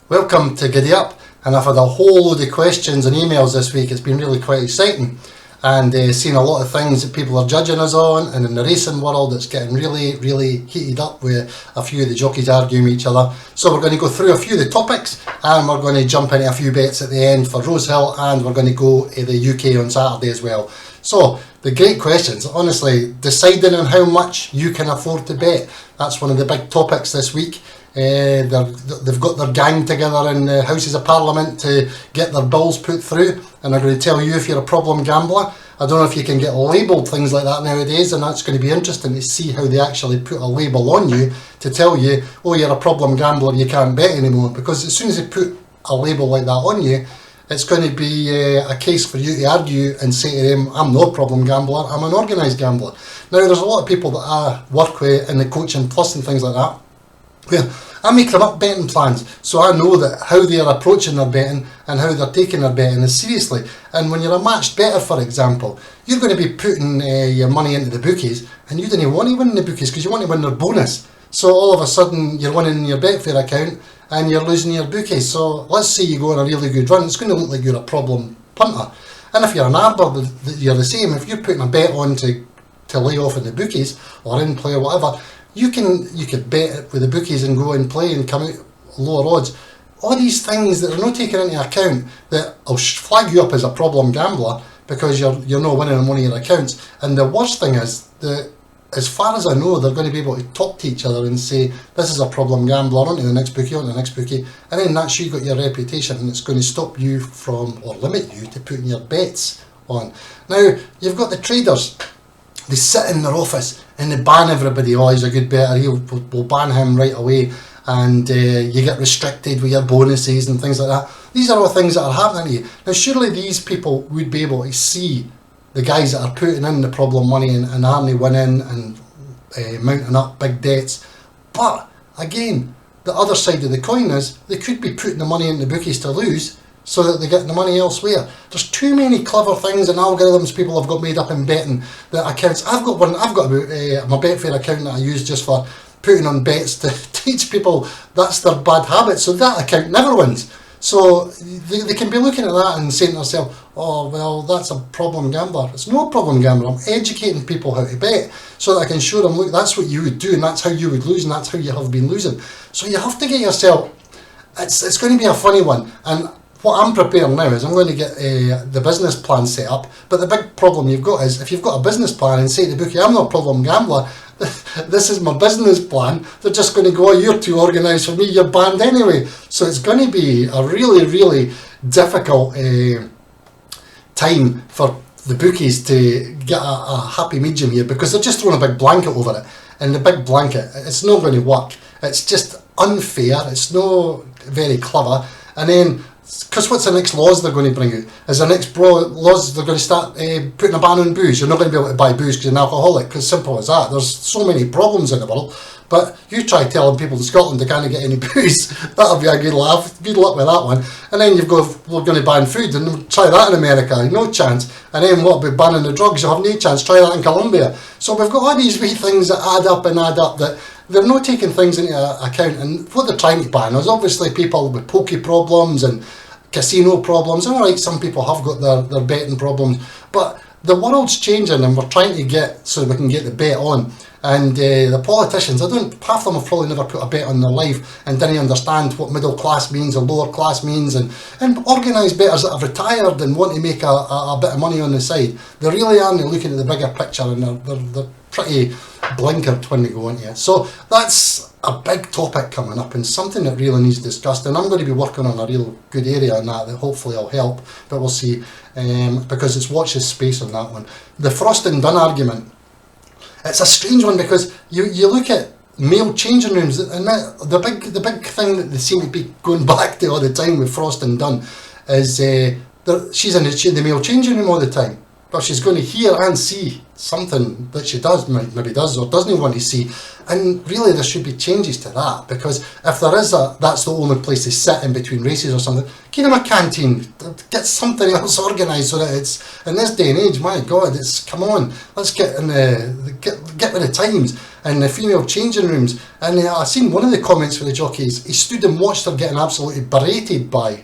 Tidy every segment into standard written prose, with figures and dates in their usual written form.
Welcome to Giddy Up, and I've had a whole load of questions and emails this week. It's been really quite exciting, and seen a lot of things that people are judging us on, and in the racing world it's getting really heated up with a few of the jockeys arguing with each other. So we're going to go through a few of the topics, and we're going to jump into a few bets at the end for Rosehill, and we're going to go to the UK on Saturday as well. So the great questions, honestly, deciding on how much you can afford to bet, that's one of the big topics this week. They've got their gang together in the Houses of Parliament to get their bills put through, and they're going to tell you if you're a problem gambler. I don't know if you can get labelled things like that nowadays, and that's going to be interesting to see how they actually put a label on you to tell you, oh, you're a problem gambler, you can't bet anymore. Because as soon as they put a label like that on you, it's going to be a case for you to argue and say to them, I'm not a problem gambler, I'm an organised gambler. Now, there's a lot of people that I work with in the coaching plus and things like that, where I make them up betting plans, so I know that how they're approaching their betting and how they're taking their betting is seriously. And when you're a matched bettor, for example, you're going to be putting your money into the bookies, and you don't want to win the bookies because you want to win their bonus. So all of a sudden you're winning your Betfair account and you're losing your bookies. So let's say you go on a really good run, it's going to look like you're a problem punter. And if you're an arbor, you're the same. If you're putting a bet on to lay off in the bookies or in play or whatever, you could bet it with the bookies and go and play and come out lower odds. All these things that are not taken into account that will flag you up as a problem gambler because you're not winning on one of your accounts. And the worst thing is that, as far as I know, they're going to be able to talk to each other and say, this is a problem gambler, on to the next bookie, on to the next bookie, and then that's you got your reputation, and it's going to stop you from, or limit you to putting your bets on. Now, you've got the traders. They sit in their office and they ban everybody. Oh, he's a good bettor, we'll ban him right away, and you get restricted with your bonuses and things like that. These are all things that are happening to you. Now, surely these people would be able to see the guys that are putting in the problem money and aren't winning and mounting up big debts. But again, the other side of the coin is they could be putting the money in the bookies to lose so that they get the money elsewhere. There's too many clever things and algorithms people have got made up in betting that accounts. I've got my Betfair account that I use just for putting on bets to teach people that's their bad habit, so that account never wins. So they can be looking at that and saying to themselves, oh, well, that's a problem gambler. It's no problem gambler. I'm educating people how to bet so that I can show them, look, that's what you would do and that's how you would lose and that's how you have been losing. So you have to get yourself, it's going to be a funny one. And what I'm preparing now is I'm going to get the business plan set up. But the big problem you've got is if you've got a business plan and say to the bookie, I'm not a problem gambler, this is my business plan, they're just going to go, oh, you're too organised for me, you're banned anyway. So it's going to be a really difficult time for the bookies to get a happy medium here, because they're just throwing a big blanket over it, and the big blanket, it's not going to work. It's just unfair, it's not very clever. And then, because what's the next laws they're going to bring out? Is the next laws they're going to start putting a ban on booze? You're not going to be able to buy booze because you're an alcoholic, because simple as that. There's so many problems in the world. But you try telling people in Scotland they can't get any booze, that'll be a good laugh. Good luck with that one. And then we're going to ban food, and try that in America, no chance. And then what about banning the drugs? You'll have no chance, try that in Colombia. So we've got all these wee things that add up that they're not taking things into account. And what they're trying to ban is obviously people with pokey problems and casino problems. And alright, some people have got their betting problems, but the world's changing and we're trying to get so we can get the bet on. And the politicians, half of them have probably never put a bet on in their life and didn't understand what middle class means or lower class means, and organised bettors that have retired and want to make a bit of money on the side. They really aren't looking at the bigger picture, and they're pretty blinkered when they go into it. So that's a big topic coming up and something that really needs discussed, and I'm going to be working on a real good area on that hopefully will help, but we'll see, because it's watch this space on that one. The Frost and Dunne argument, it's a strange one, because you look at male changing rooms, and the big thing that they seem to be going back to all the time with Frost and Dunne is she's in the male changing room all the time. Well, she's going to hear and see something that she does, maybe does or doesn't want to see. And really there should be changes to that, because if there is that's the only place they sit in between races or something, give them a canteen, get something else organised so that it's, in this day and age, my God, it's, come on, let's get in get with the times. And the female changing rooms, and I seen one of the comments for the jockeys, he stood and watched her getting absolutely berated by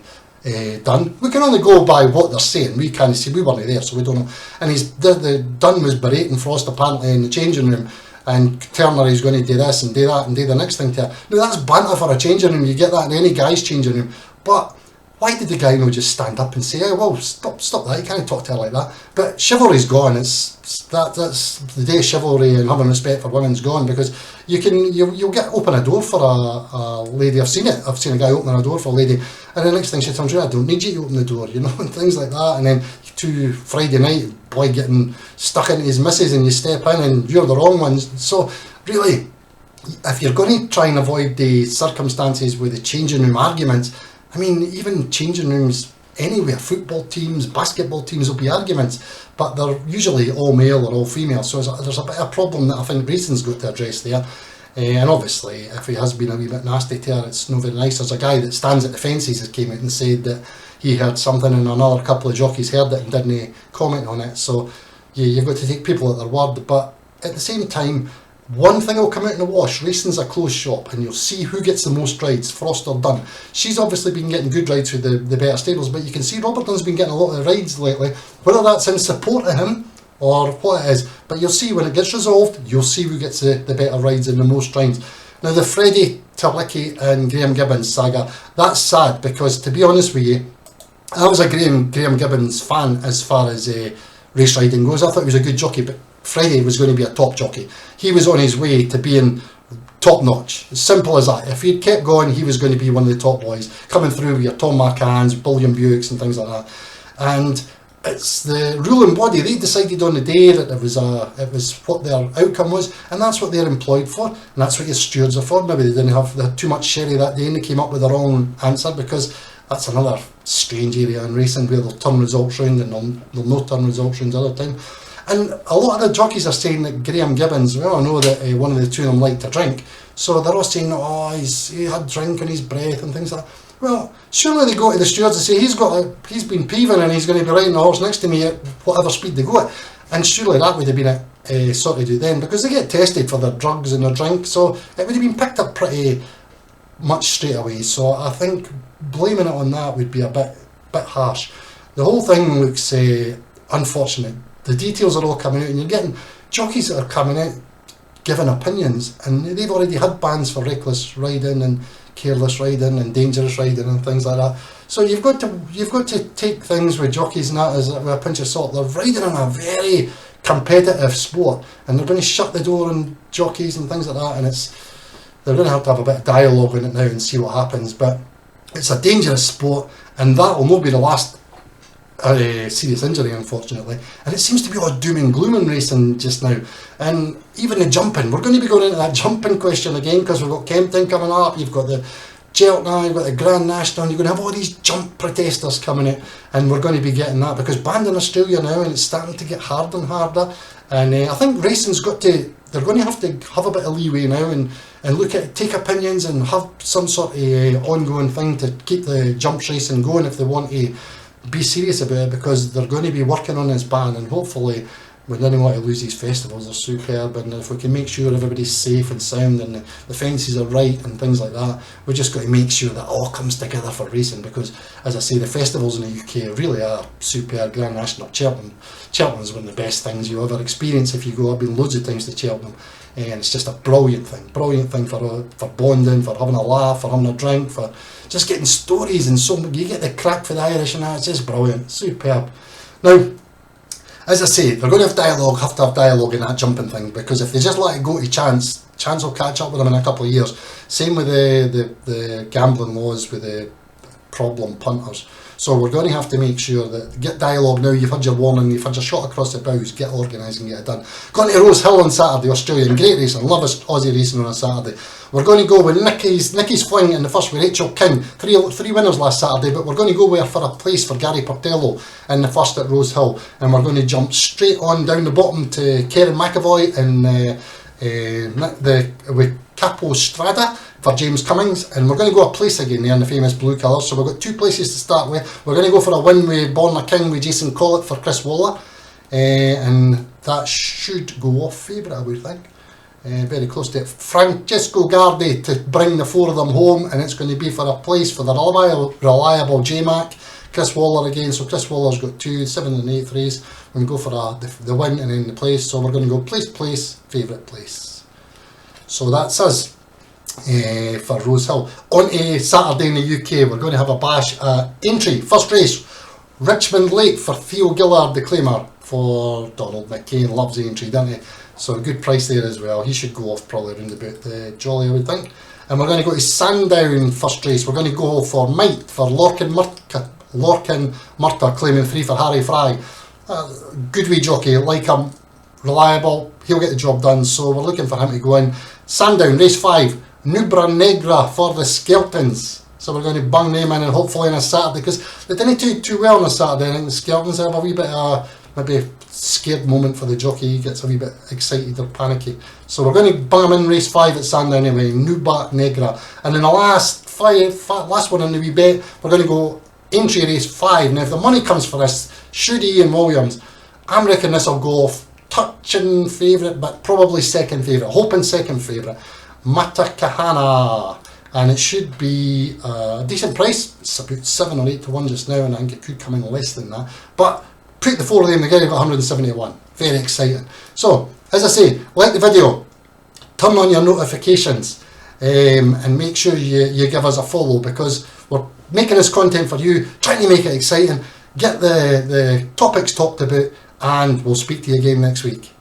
Dunne. We can only go by what they're saying. We can't see. We weren't there, so we don't know. And the Dunne was berating Frost apparently in the changing room, and telling her he's going to do this and do that and do the next thing to her. Now that's banter for a changing room. You get that in any guy's changing room. But why did the guy not just stand up and say, "Hey, well, stop that. You can't talk to her like that." But chivalry's gone. That's the day of chivalry and having respect for women's gone, because you'll open a door for a lady. I've seen it. I've seen a guy opening a door for a lady, and the next thing she turns around, "I don't need you to open the door," and things like that. And then to Friday night, boy getting stuck into his missus, and you step in and you're the wrong ones. So really, if you're going to try and avoid the circumstances with the changing room arguments, I mean, even changing rooms anywhere, football teams, basketball teams, will be arguments, but they're usually all male or all female, so there's a bit of a problem that I think Rayson's got to address there. And obviously, if he has been a wee bit nasty to her, it's not very nice. There's a guy that stands at the fences that came out and said that he heard something, and another couple of jockeys heard it and didn't comment on it, so you've got to take people at their word. But at the same time, one thing will come out in the wash: racing's a closed shop, and you'll see who gets the most rides, Frost or Dunne. She's obviously been getting good rides with the better stables, but you can see Robert Dunne's been getting a lot of rides lately, whether that's in support of him or what it is. But you'll see when it gets resolved, you'll see who gets the better rides and the most rides. Now the Freddie Terlicki and Graham Gibbons saga, that's sad, because to be honest with you, I was a Graham Gibbons fan as far as race riding goes. I thought he was a good jockey, but Freddie was going to be a top jockey. He was on his way to being top notch. As simple as that. If he'd kept going, he was going to be one of the top boys, coming through with your Tom Marcans, William Buicks and things like that. And it's the ruling body. They decided on the day that it was what their outcome was, and that's what they're employed for, and that's what your stewards are for. Maybe they had too much sherry that day and they came up with the wrong answer, because that's another strange area in racing where they'll turn results round and they'll not turn results round the other time. And a lot of the jockeys are saying that Graham Gibbons, well, I know that one of the two of them liked to drink, so they're all saying, oh, he had drink in his breath and things like that. Well, surely they go to the stewards and say, he's been peeving and he's going to be riding the horse next to me at whatever speed they go at. And surely that would have been it sorted out then, because they get tested for their drugs and their drink, so it would have been picked up pretty much straight away. So I think blaming it on that would be a bit harsh. The whole thing looks unfortunate. The details are all coming out, and you're getting jockeys that are coming out giving opinions, and they've already had bans for reckless riding and careless riding and dangerous riding and things like that. So you've got to take things with jockeys and that as with a pinch of salt. They're riding in a very competitive sport, and they're going to shut the door on jockeys and things like that, and they're going to have a bit of dialogue in it now and see what happens. But it's a dangerous sport, and that will not be the last serious injury, unfortunately. And it seems to be all doom and gloom in racing just now. And even the jumping, we're going to be going into that jumping question again, because we've got Kempton coming up, you've got the Cheltenham, you've got the Grand National, and you're going to have all these jump protesters coming out, and we're going to be getting that, because banned in Australia now, and it's starting to get harder and harder. And I think racing's they're going to have a bit of leeway now and look at, take opinions and have some sort of ongoing thing to keep the jumps racing going if they want to be serious about it, because they're going to be working on this ban, and hopefully we don't want to lose these festivals. They're superb, and if we can make sure everybody's safe and sound and the fences are right and things like that, we've just got to make sure that all comes together for racing, because as I say, the festivals in the UK really are superb. Grand National, Cheltenham's one of the best things you ever experience if you go. I've been loads of times to Cheltenham, and it's just a brilliant thing for bonding, for having a laugh, for having a drink, for just getting stories, and so you get the crack for the Irish, and it's just brilliant, superb. Now, as I say, they're going to have to have dialogue in that jumping thing, because if they just let it go to chance will catch up with them in a couple of years. Same with the gambling laws with the problem punters. So we're going to have to make sure that get dialogue now. You've had your warning, you've had your shot across the bows. Get organised and get it done. Going to Rosehill on Saturday, Australian, great racing. Love Aussie racing on a Saturday. We're going to go with Nicky's Fling in the first with Rachel King. Three winners last Saturday, but we're going to go with her for a place for Gary Portello in the first at Rosehill, and we're going to jump straight on down the bottom to Karen McAvoy with Capo Strada for James Cummings, and we're going to go a place again there in the famous blue colours. So we've got two places to start with. We're going to go for a win with Born a King with Jason Collett for Chris Waller, and that should go off favourite, I would think. Very close to it. Francesco Gardi to bring the four of them home, and it's going to be for a place for the reliable J-Mac. Chris Waller again, so Chris Waller's got 2, 7 and 8th race. We're going to go for the win and then the place, so we're going to go place, favourite place. So that's us for Rosehill. On to Saturday in the UK, we're going to have a bash at Aintree. First race, Richmond Lake for Theo Gillard, the claimer for Donald McCain. Loves Aintree, doesn't he? So a good price there as well. He should go off probably around about the jolly, I would think. And we're going to go to Sandown first race. We're going to go for Might for Lorcan Murta, claiming 3 for Harry Fry. Good wee jockey, like him, reliable, he'll get the job done, so we're looking for him to go in. Sandown, race 5, Nubra Negra for the Skeltons. So we're going to bung them in, and hopefully on a Saturday, because they didn't do too well on a Saturday. I think the Skeltons have a wee bit of maybe scared moment for the jockey, he gets a wee bit excited or panicky. So we're going to bung him in race 5 at Sandown anyway, Nubra Negra. And then the last one in the wee bet, we're going to go Aintree race 5. Now if the money comes for this, should Ian Williams, I'm reckoning this will go off touching favourite, but probably second favourite, hoping second favourite, Matakahana, and it should be a decent price. It's about 7 or 8 to 1 just now, and I think it could come in less than that, but put the four of them together, you've got 171. Very exciting. So as I say, like the video, turn on your notifications, and make sure you give us a follow, because we're making this content for you, trying to make it exciting, get the topics talked about, and we'll speak to you again next week.